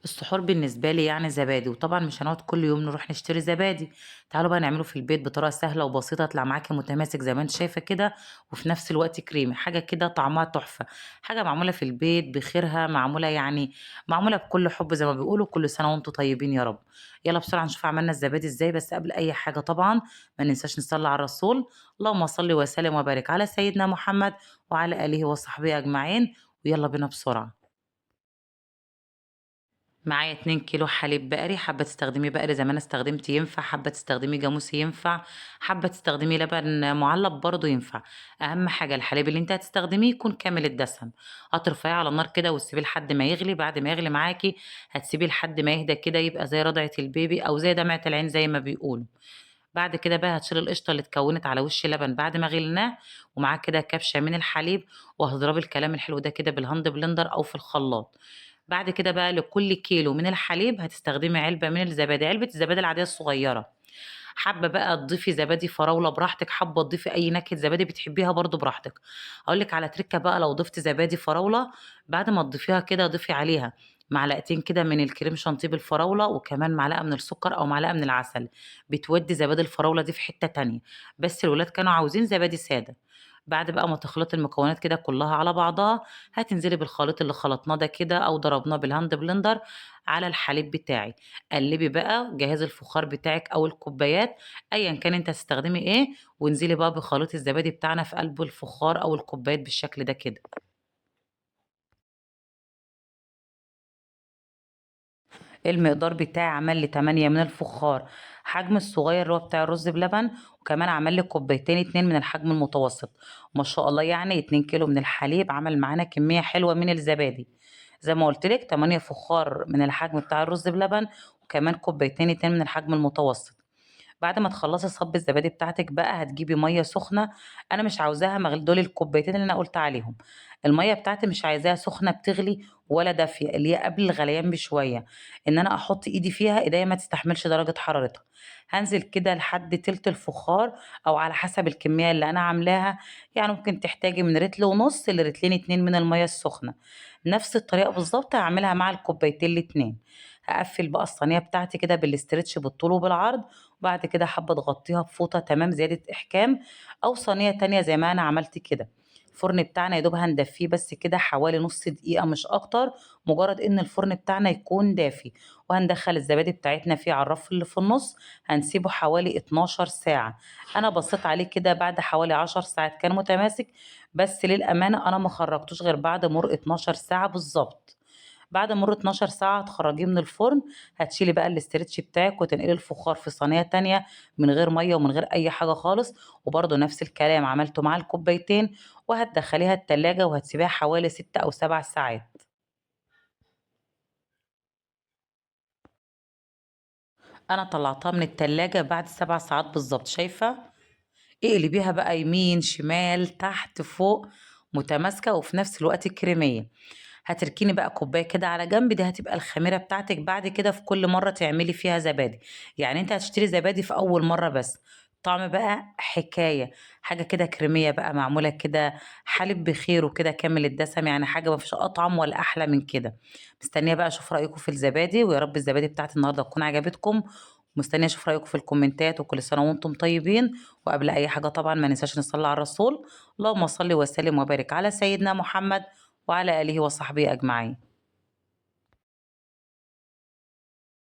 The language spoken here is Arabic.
السحور بالنسبة لي يعني زبادي، وطبعًا مش هنقعد كل يوم نروح نشتري زبادي، تعالوا بقى نعمله في البيت بطريقة سهلة وبسيطة يطلع معاكِ متماسك زي ما أنتِ شايفة كده، وفي نفس الوقت كريمي، حاجة كده طعمها تحفة، حاجة معمولة في البيت بخيرها، معمولة يعني معمولة بكل حب زي ما بيقولوا، كل سنة وأنتم طيبين يا رب. يالّا بسرعة نشوف عملنا الزبادي إزاي، بس قبل أي حاجة طبعًا ما ننساش نصلي على الرسول، اللهم صل وسلم وبارك على سيدنا محمد وعلى آله وصحبه أجمعين، ويالّا بينا بسرعة. معايا 2 كيلو حليب بقري، حابة تستخدميه بقري زي ما أنا استخدمت ينفع، حابة تستخدميه جاموسي ينفع، حابة تستخدميه لبن مُعلّب برضه ينفع، أهم حاجة الحليب اللي أنتِ هتستخدميه يكون كامل الدسم، هترفعيه على النار كده وتسيبيه لحد ما يغلي، بعد ما يغلي معاكِ هتسيبيه لحد ما يهدى كده يبقى زي رضعة البيبي أو زي دمعة العين زي ما بيقولوا، بعد كده بقى هتشيلي القشطة اللي اتكوّنت على وش اللبن بعد ما غليناه، ومعاه كده كبشة من الحليب، وهتضربي الكلام الحلو ده كده بالهاند بلندر أو في الخلاط. بعد كده بقى لكل كيلو من الحليب هتستخدمي علبة من الزبادي، علبة الزبادي العادية الصغيرة، حابة بقى تضيفي زبادي فراولة براحتك، حابة تضيفي أي نكهة زبادي بتحبيها برضه براحتك. هاقول لِك على ترِكّة بقى لو ضفتِ زبادي فراولة، بعد ما تضيفيها كده ضيفي عليها معلقتين كده من الكريم شانتيه بالفراولة، وكمان معلقة من السكر أو معلقة من العسل، بتودّي زبادي الفراولة دي في حتة تانية، بس الولاد كانوا عاوزين زبادي سادة. بعد بقى ما تخلطي المكونات كده كلها على بعضها، هتنزلي بالخليط اللي خلطناه ده كده أو ضربناه بالهاند بلندر على الحليب بتاعِك، قلّبي بقى جهّزي الفخار بتاعِك أو الكوبايات أيًا كان أنتِ هتستخدمي إيه، وانزلي بقى بخليط الزبادي بتاعنا في قلب الفخار أو الكوبايات بالشكل ده كده. المقدار بتاعي عمل لي 8 من الفخار، حجم الصغير اللي هو بتاع الرز بلبن، وكمان عمل لي كوبايتين 2 من الحجم المتوسط، ما شاء الله يعني 2 كيلو من الحليب عمل معانا كمية حلوة من الزبادي، زي ما قُلت لِك 8 فخار من الحجم بتاع الرز بلبن، وكمان كوبايتين 2 من الحجم المتوسط. بعد ما تخلّصي صَب الزبادي بتاعتِك بقى هتجيبي مَيّة سخنة، أنا مش عاوزاها دول الكوبايتين اللي أنا قُلت عليهم، المَيّة بتاعتي مش عايزاها سخنة بتغلي ولا دافية، اللي هي قبل الغليان بشوية، إن أنا أحُط إيدي فيها إيديّا ما تستحملش درجة حرارتها، هانزل كده لحد تِلت الفخار أو على حسب الكمية اللي أنا عاملاها، يعني ممكن تحتاجي من رِتل ونُص لرِتلين 2 من المَيّة السخنة، نفس الطريقة بالضبط هاعملها مع الكوبايتين الاتنين، هاقفّل بقى الصينية بتاعتي كده بالإسترتش بالطول وبالعرض وبعد كده حابة تغطّيها بفوطة تمام زيادة إحكام أو صينية تانية زي ما أنا عملت كده. الفرن بتاعنا يا دوب هندفّيه بس كده حوالي نُص دقيقة مش أكتر، مجرّد إن الفرن بتاعنا يكون دافي، وهندخّل الزبادي بتاعتنا فيه على الرف اللي في النُص، هنسيبه حوالي 12 ساعة. أنا بصّيت عليه كده بعد حوالي 10 ساعات كان متماسك، بس للأمانة أنا ما خرّجتوش غير بعد مرور 12 ساعة بالضبط. بعد مرور 12 ساعة هتخرّجيه من الفرن، هتشيلي بقى الاسترتش بتاعِك وتنقلي الفخار في صينية تانية من غير مَيّة ومن غير أي حاجة خالص، وبرضه نفس الكلام عملته مع الكوبايتين، وهتدخّليها التلاجة وهتسيبيها حوالي 6 أو 7 ساعات. أنا طلّعتها من التلاجة بعد 7 ساعات بالضبط، شايفة؟ اقلبيها بقى يمين، شمال، تحت، فوق، متماسكة وفي نفس الوقت كريمية. هتركني بقى كوباية كده على جنب، دي هتبقى الخميرة بتاعتِك بعد كده في كل مرّة تعملي فيها زبادي، يعني أنتِ هتشتري زبادي في أول مرّة بس، طعم بقى حكاية، حاجة كده كريمية بقى معمولة كده حليب بخيره كده كامل الدسم، يعني حاجة ما فيش أطعم ولا أحلى من كده. مستنية بقى أشوف رأيكم في الزبادي، ويا رب الزبادي بتاعتي النهارده تكون عجبتكم، ومستنية أشوف رأيكم في الكومنتات، وكل سنة وأنتم طيبين، وقبل أي حاجة طبعًا ما ننساش نصلّي على الرسول، اللهم صل وسلم وبارك على سيدنا محمد وعلى آله وصحبه أجمعين.